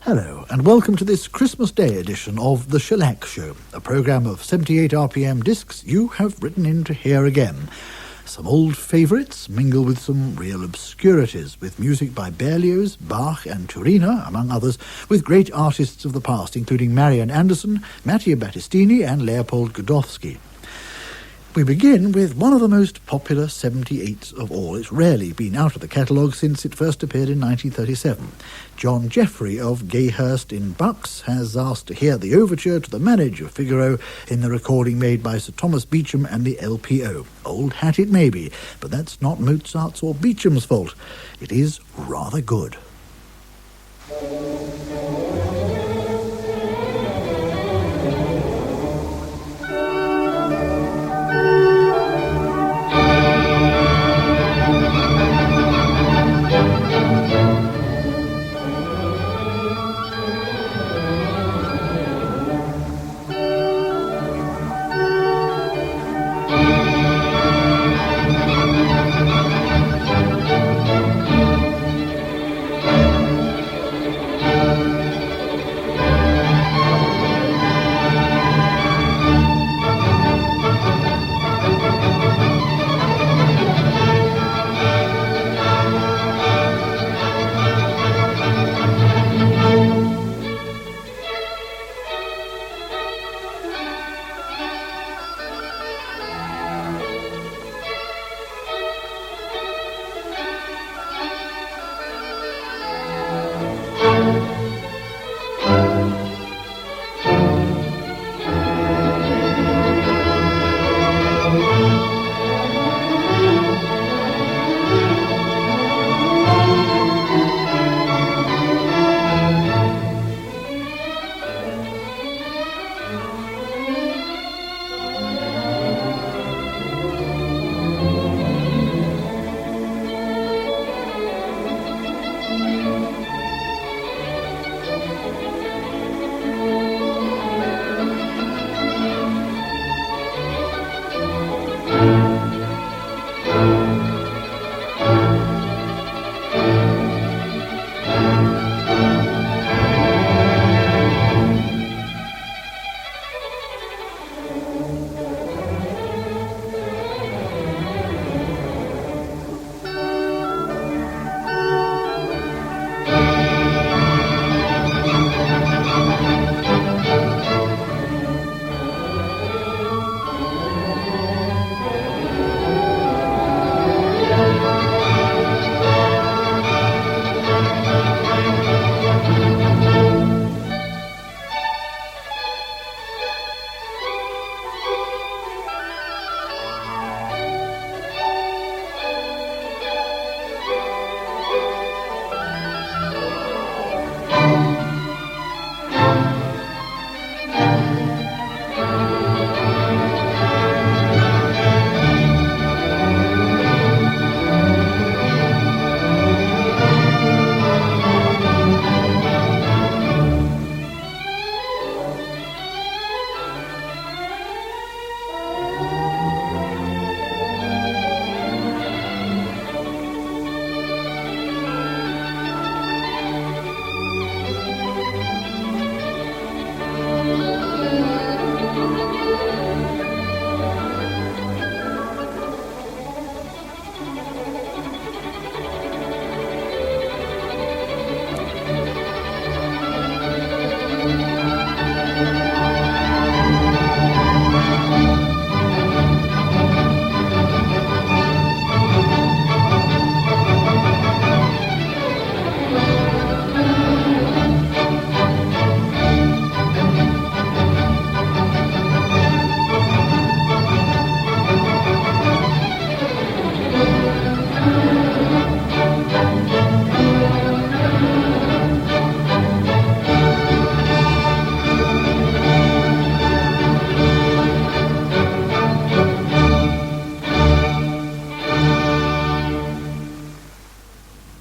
Hello, and welcome to this Christmas Day edition of the Shellac Show, a programme of 78 RPM discs you have written in to hear again. Some old favourites mingle with some real obscurities, with music by Berlioz, Bach and Turina, among others, with great artists of the past, including Marian Anderson, Mattia Battistini and Leopold Godowsky. We begin with one of the most popular 78s of all. It's rarely been out of the catalogue since it first appeared in 1937. John Jeffrey of Gayhurst in Bucks has asked to hear the overture to the Marriage of Figaro in the recording made by Sir Thomas Beecham and the LPO. Old hat it may be, but that's not Mozart's or Beecham's fault. It is rather good.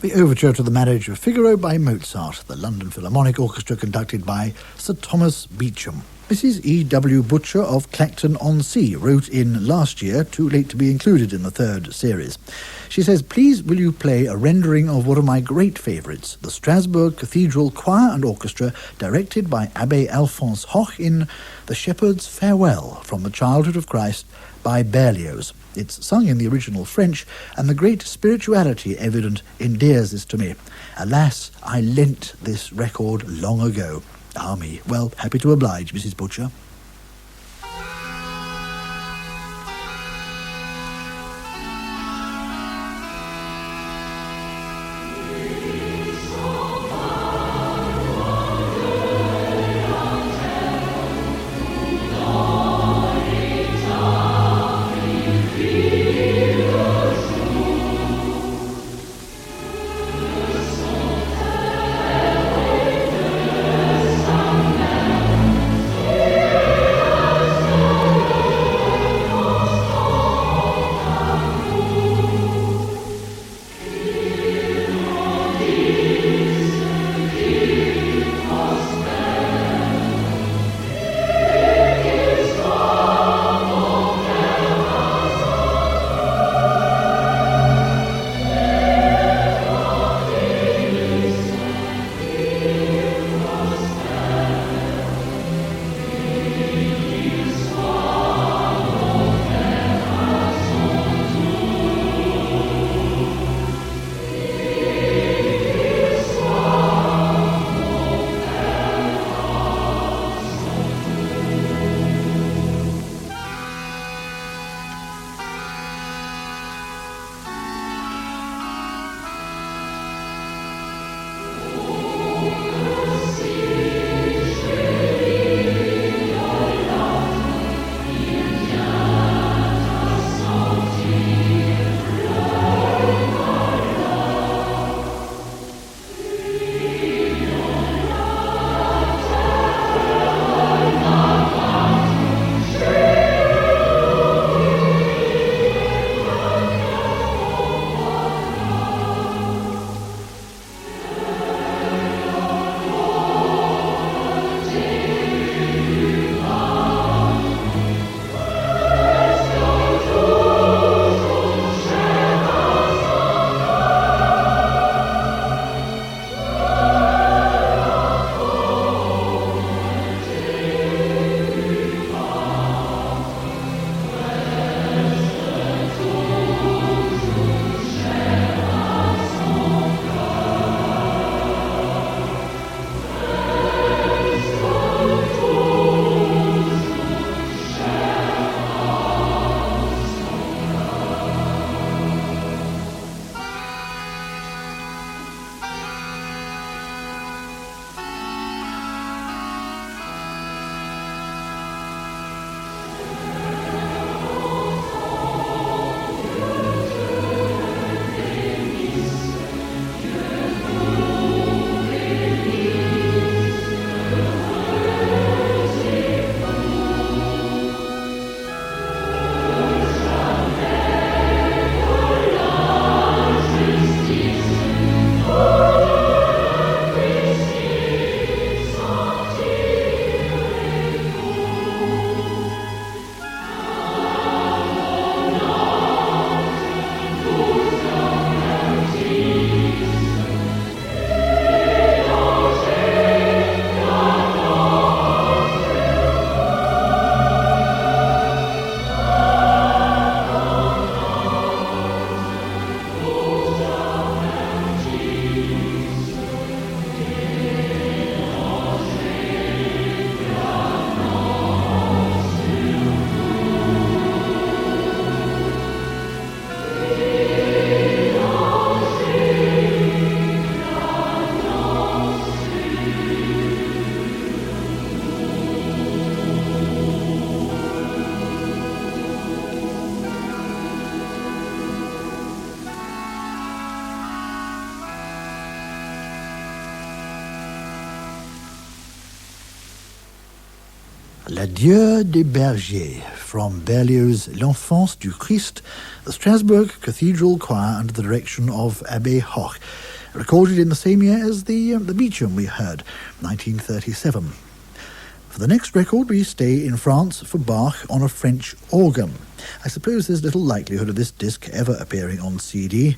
The overture to the Marriage of Figaro by Mozart, the London Philharmonic Orchestra conducted by Sir Thomas Beecham. Mrs. E.W. Butcher of Clacton-on-Sea wrote in last year, too late to be included in the third series. She says, please will you play a rendering of one of my great favourites, the Strasbourg Cathedral Choir and Orchestra, directed by Abbé Alphonse Hoch in The Shepherd's Farewell from the Childhood of Christ by Berlioz. It's sung in the original French, and the great spirituality evident endears this to me. Alas, I lent this record long ago. Ah me. Well, happy to oblige, Mrs. Butcher. L'Adieu des Bergers, from Berlioz' L'Enfance du Christ, the Strasbourg Cathedral Choir under the direction of Abbé Hoch, recorded in the same year as the Beecham we heard, 1937. For the next record, we stay in France for Bach on a French organ. I suppose there's little likelihood of this disc ever appearing on CD.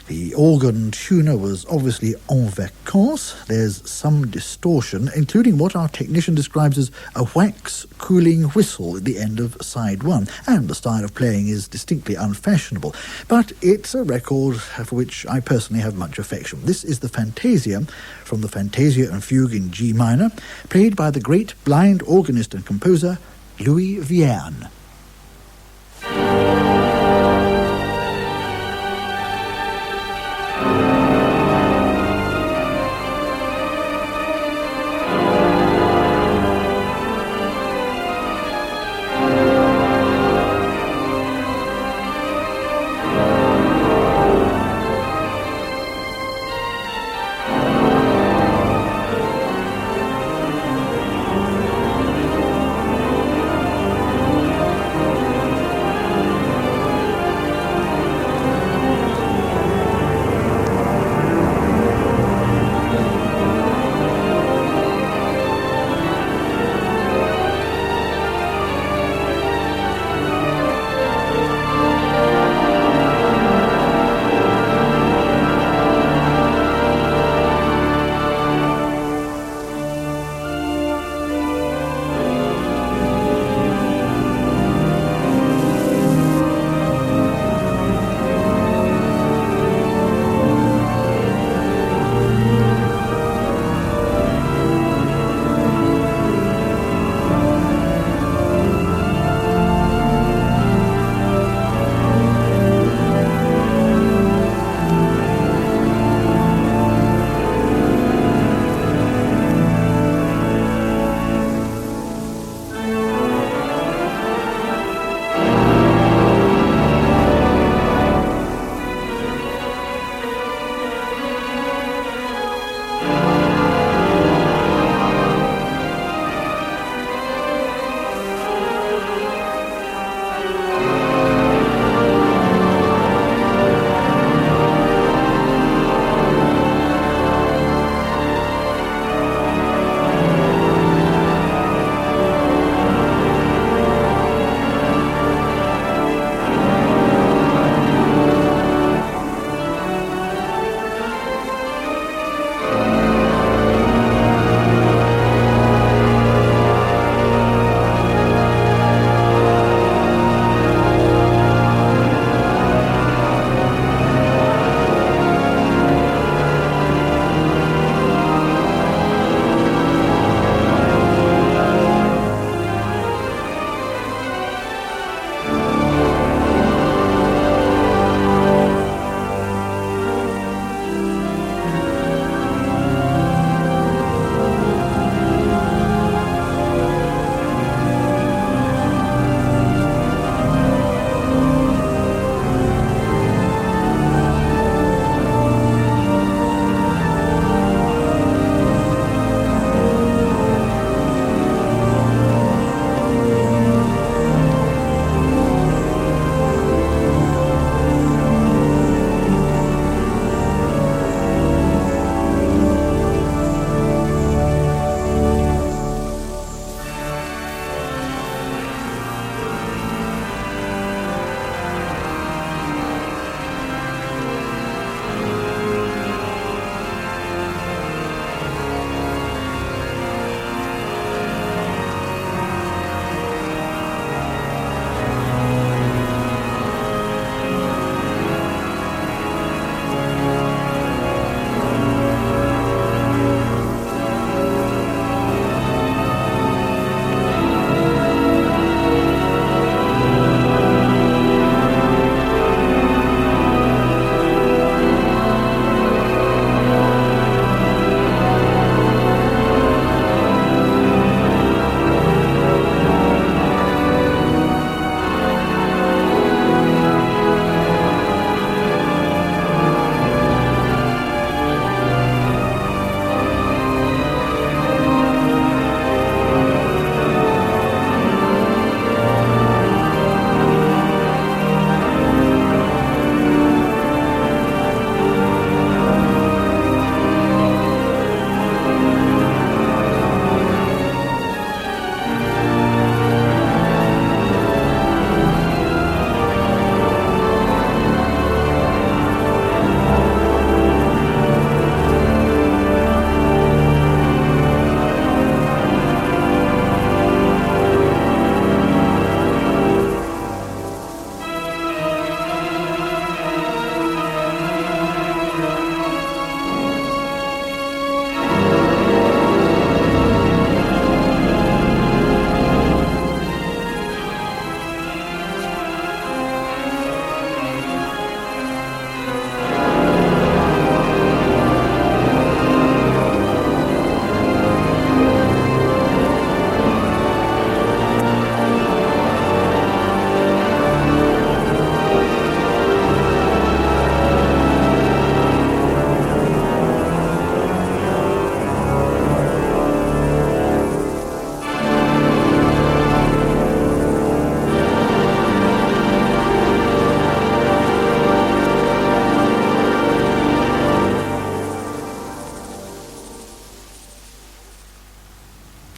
The organ tuner was obviously en vacances. There's some distortion, including what our technician describes as a wax cooling whistle at the end of side one, and the style of playing is distinctly unfashionable. But it's a record for which I personally have much affection. This is the Fantasia from the Fantasia and Fugue in G minor, played by the great blind organist and composer Louis Vierne.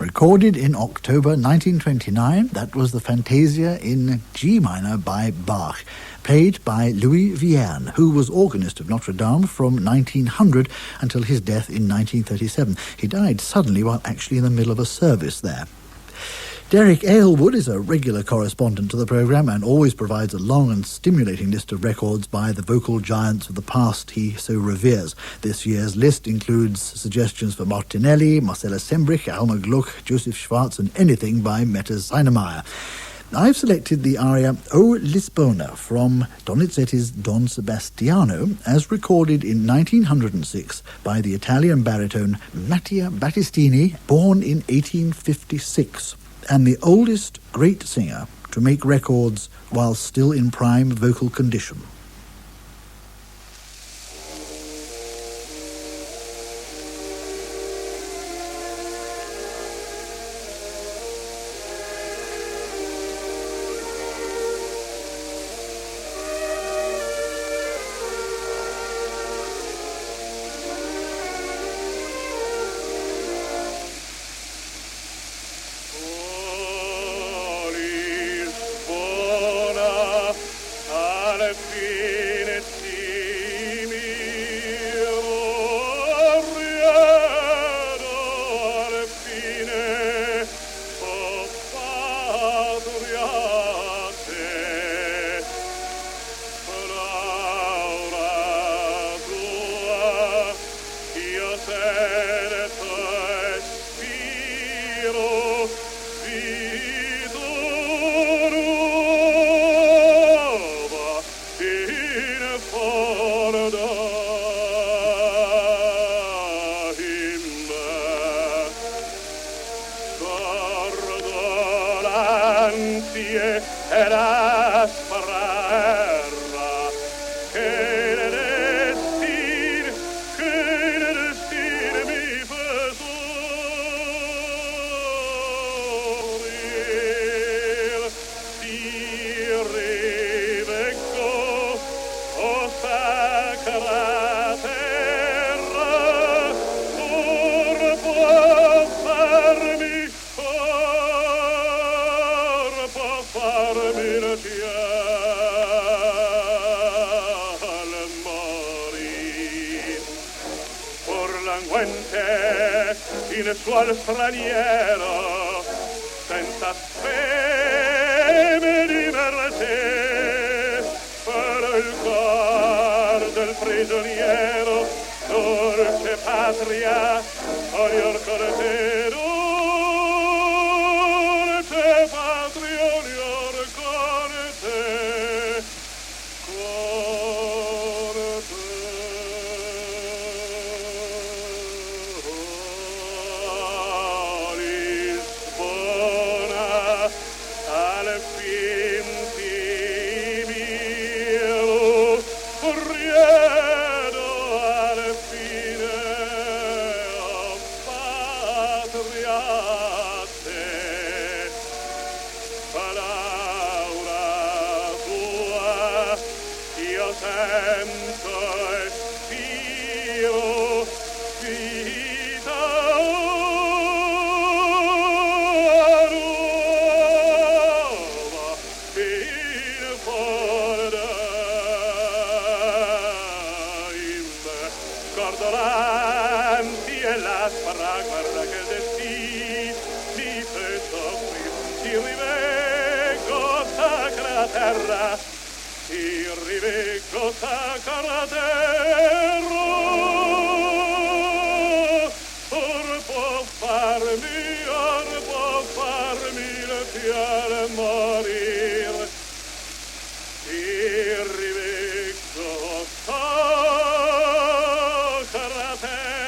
Recorded in October 1929, that was the Fantasia in G minor by Bach, played by Louis Vierne, who was organist of Notre Dame from 1900 until his death in 1937. He died suddenly while actually in the middle of a service there. Derek Aylward is a regular correspondent to the programme and always provides a long and stimulating list of records by the vocal giants of the past he so reveres. This year's list includes suggestions for Martinelli, Marcella Sembrich, Alma Gluck, Joseph Schwartz and anything by Mette Seinemeyer. I've selected the aria O Lisbona from Donizetti's Don Sebastiano as recorded in 1906 by the Italian baritone Mattia Battistini, born in 1856. And the oldest great singer to make records while still in prime vocal condition. In suol straniero, senza speme di mercé, per il cor del prigioniero, dolce patria, ognor con te, dolce patria, ognor con te, ti riveggo sacra terra, or può farmi le fiale morir, ti riveggo sacra terra,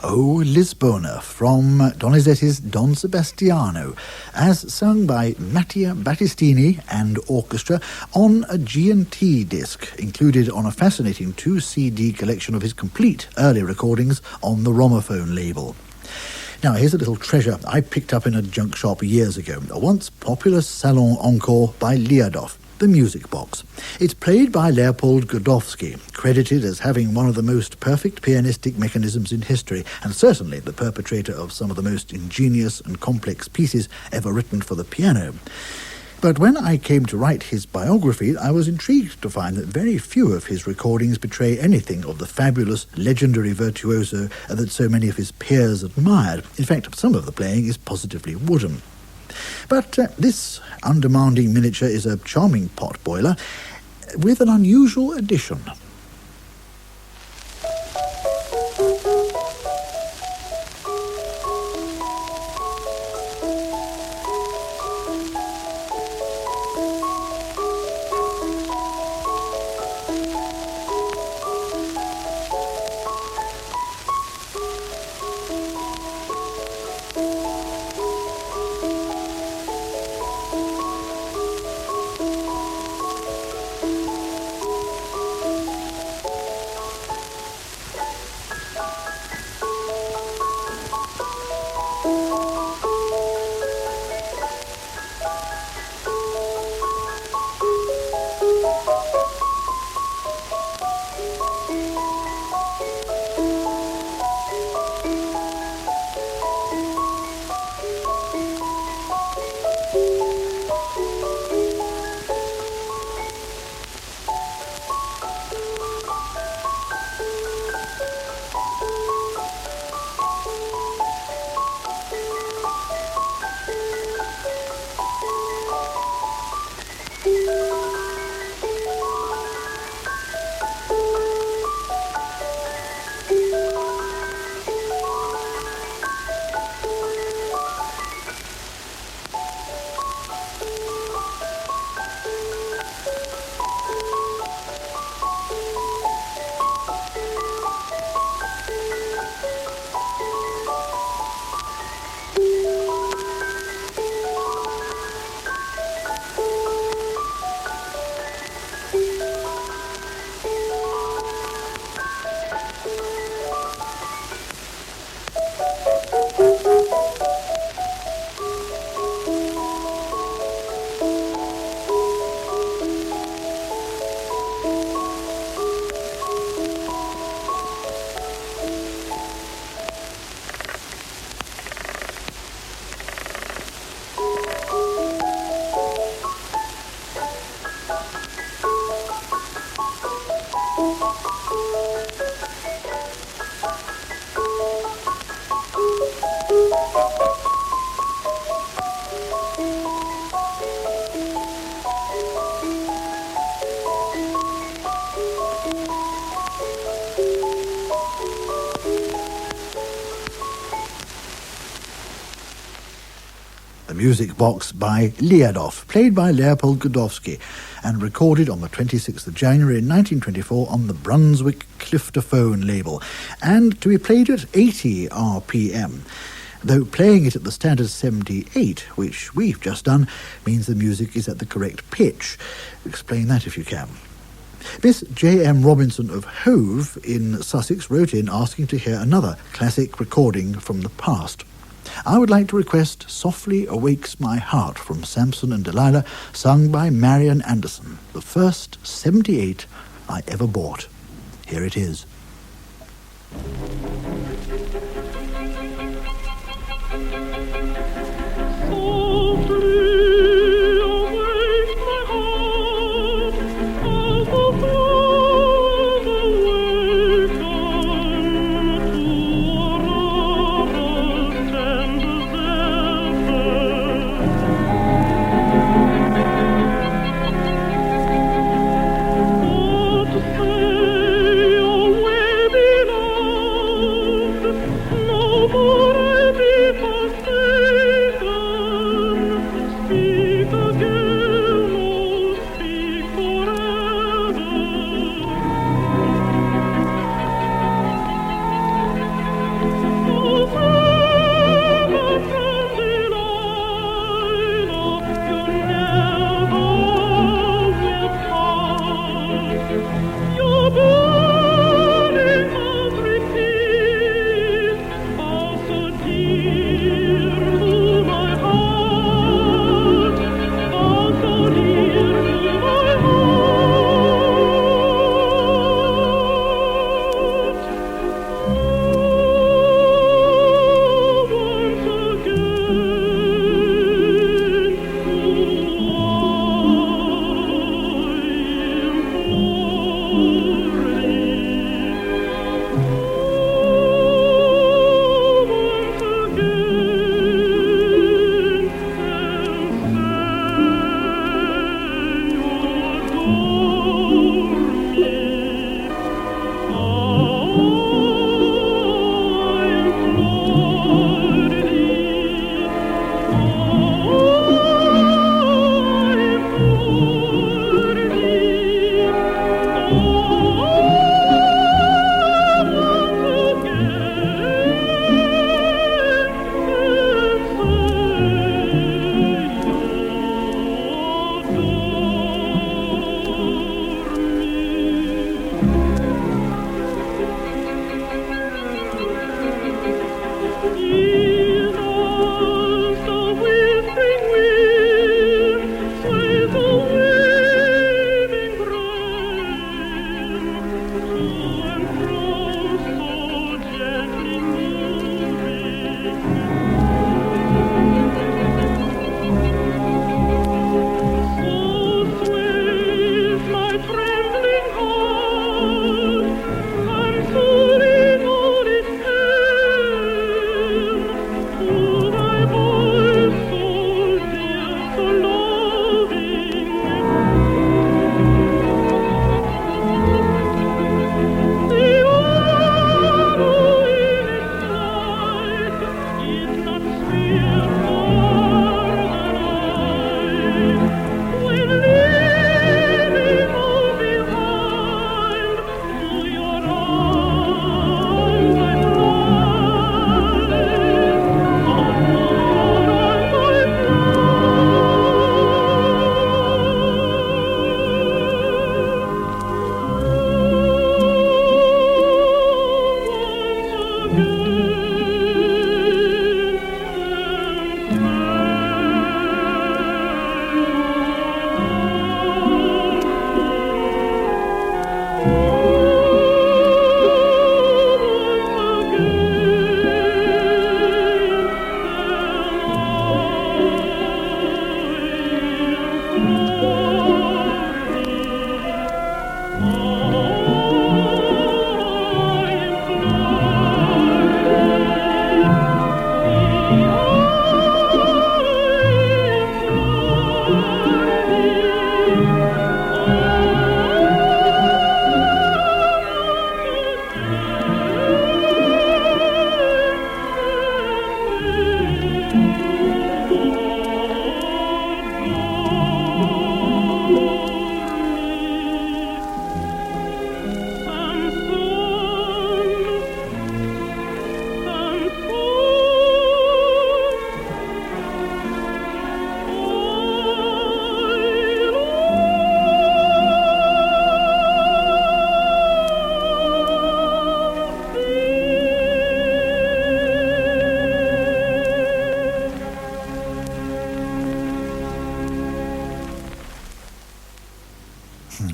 O Lisbona from Donizetti's Don Sebastiano, as sung by Mattia Battistini and orchestra on a G&T disc, included on a fascinating 2-CD collection of his complete early recordings on the Romophone label. Now, here's a little treasure I picked up in a junk shop years ago, a once popular salon encore by Liadov, the Music Box. It's played by Leopold Godowsky, credited as having one of the most perfect pianistic mechanisms in history, and certainly the perpetrator of some of the most ingenious and complex pieces ever written for the piano. But when I came to write his biography, I was intrigued to find that very few of his recordings betray anything of the fabulous, legendary virtuoso that so many of his peers admired. In fact, some of the playing is positively wooden. But this undemanding miniature is a charming pot boiler with an unusual addition. Music Box by Liadov, played by Leopold Godowsky, and recorded on the 26th of January 1924 on the Brunswick Cliftophone label, and to be played at 80 RPM. Though playing it at the standard 78, which we've just done, means the music is at the correct pitch. Explain that if you can. Miss J.M. Robinson of Hove in Sussex wrote in asking to hear another classic recording from the past. I would like to request Softly Awakes My Heart from Samson and Delilah, sung by Marian Anderson, the first 78 I ever bought. Here it is. Oh,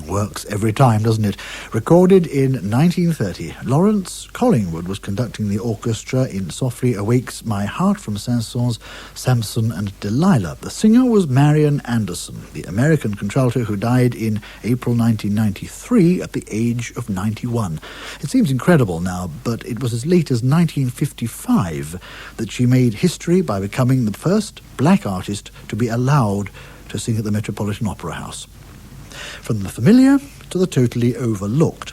Works every time, doesn't it? Recorded in 1930, Lawrence Collingwood was conducting the orchestra in Softly Awakes My Heart from Saint-Saëns' Samson and Delilah. The singer was Marian Anderson, the American contralto who died in April 1993 at the age of 91. It seems incredible now, but it was as late as 1955 that she made history by becoming the first black artist to be allowed to sing at the Metropolitan Opera House. From the familiar to the totally overlooked.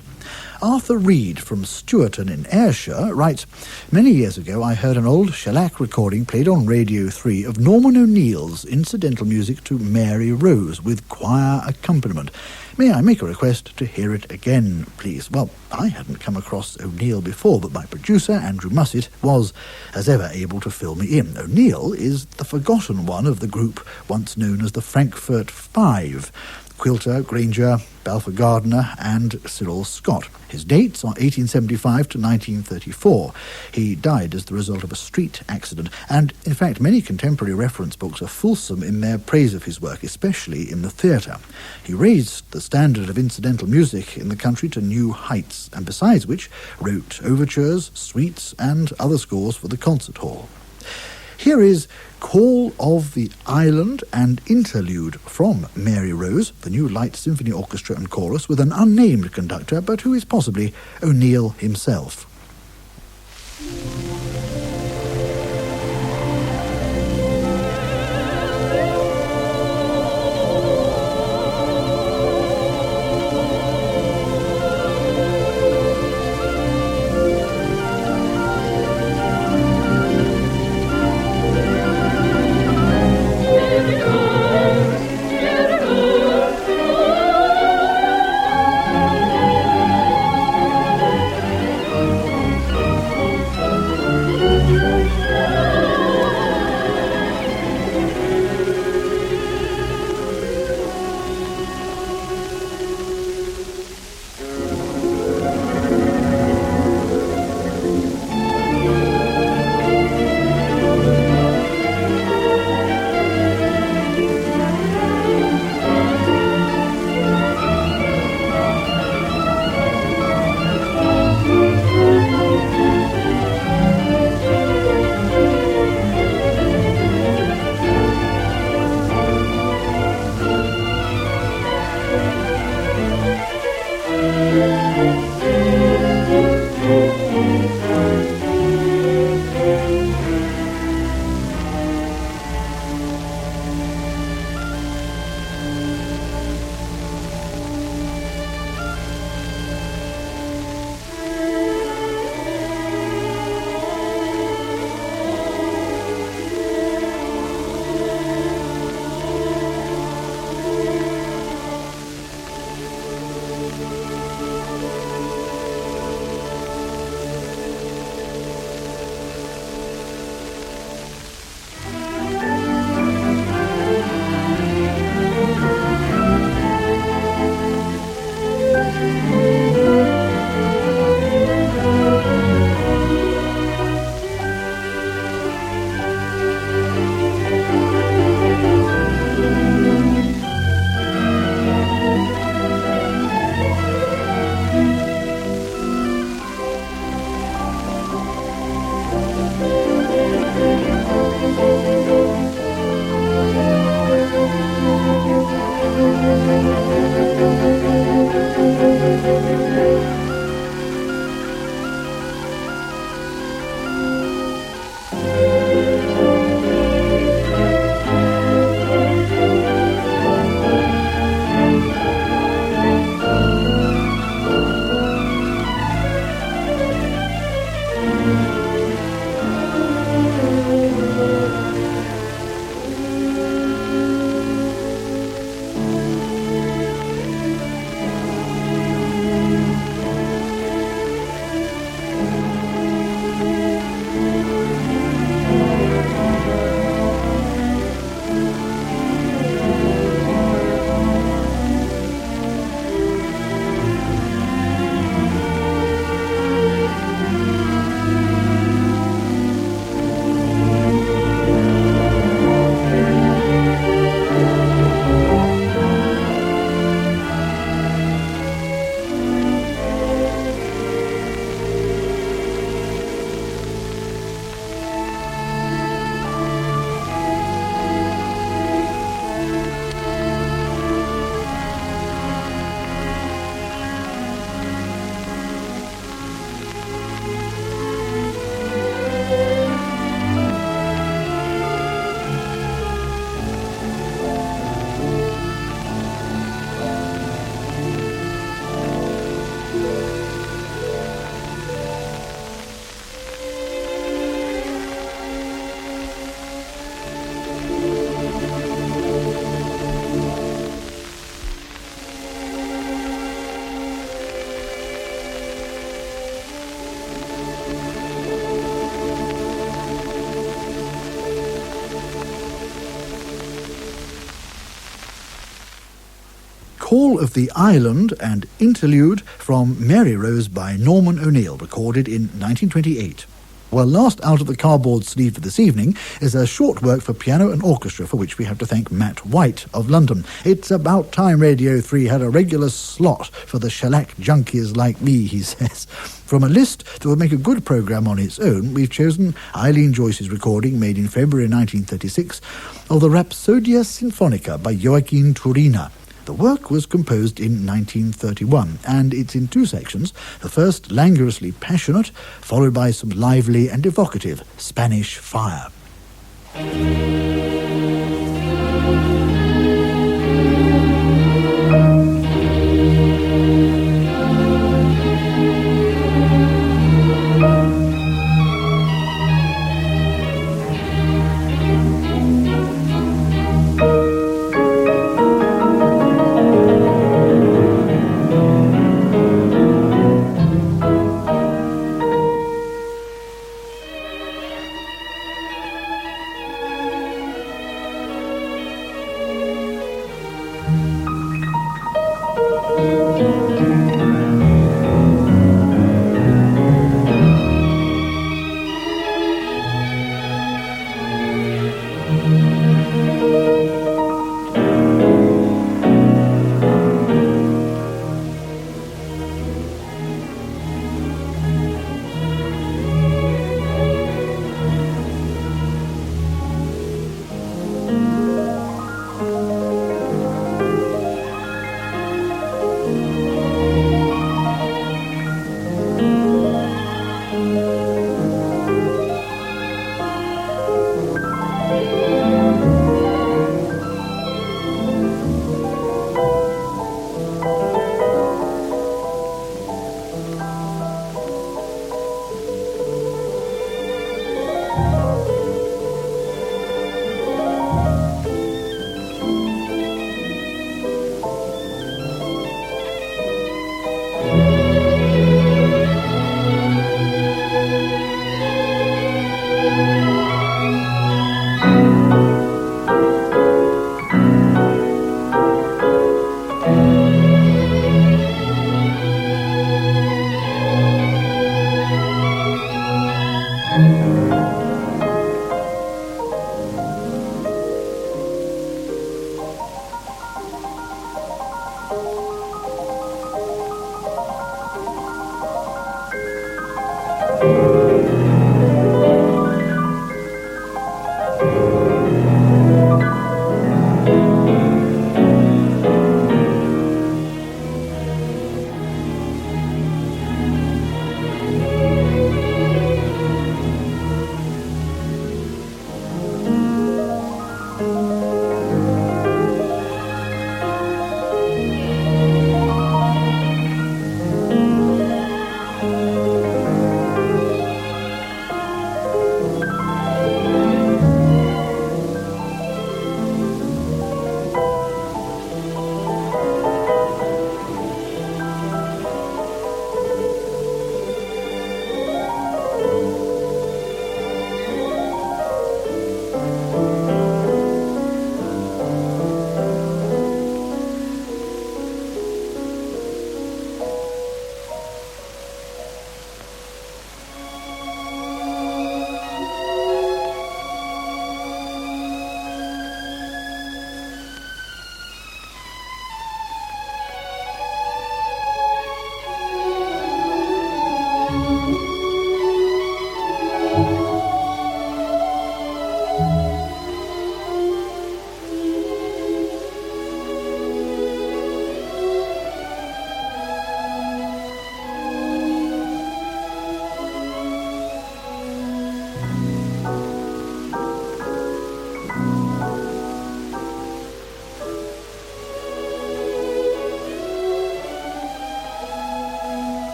Arthur Reed from Stewarton in Ayrshire writes, "Many years ago I heard an old shellac recording played on Radio 3 of Norman O'Neill's incidental music to Mary Rose with choir accompaniment. May I make a request to hear it again, please?" Well, I hadn't come across O'Neill before, but my producer, Andrew Mussett, was, as ever, able to fill me in. O'Neill is the forgotten one of the group once known as the Frankfurt Five: Quilter, Granger, Balfour Gardner and Cyril Scott. His dates are 1875 to 1934. He died as the result of a street accident, and in fact many contemporary reference books are fulsome in their praise of his work, especially in the theatre. He raised the standard of incidental music in the country to new heights, and besides which wrote overtures, suites and other scores for the concert hall. Here is Call of the Island and Interlude from Mary Rose, the new Light Symphony Orchestra and Chorus, with an unnamed conductor, but who is possibly O'Neill himself. Call of the Island and Interlude from Mary Rose by Norman O'Neill, recorded in 1928. Well, last out of the cardboard sleeve for this evening is a short work for piano and orchestra for which we have to thank Matt White of London. It's about time Radio 3 had a regular slot for the shellac junkies like me, he says. From a list that would make a good programme on its own, we've chosen Eileen Joyce's recording, made in February 1936, of the Rhapsodia Sinfonica by Joaquin Turina. The work was composed in 1931, and it's in two sections. The first, languorously passionate, followed by some lively and evocative Spanish fire.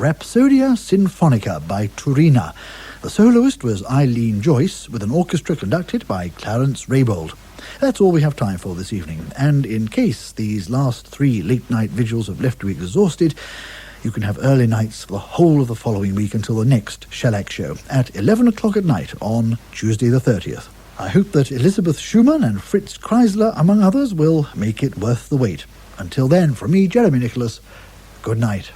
Rhapsodia Sinfonica by Turina. The soloist was Eileen Joyce, with an orchestra conducted by Clarence Raybould. That's all we have time for this evening, and in case these last 3 late-night vigils have left you exhausted, you can have early nights for the whole of the following week until the next Shellac Show at 11 o'clock at night on Tuesday the 30th. I hope that Elizabeth Schumann and Fritz Kreisler, among others, will make it worth the wait. Until then, from me, Jeremy Nicholas, good night.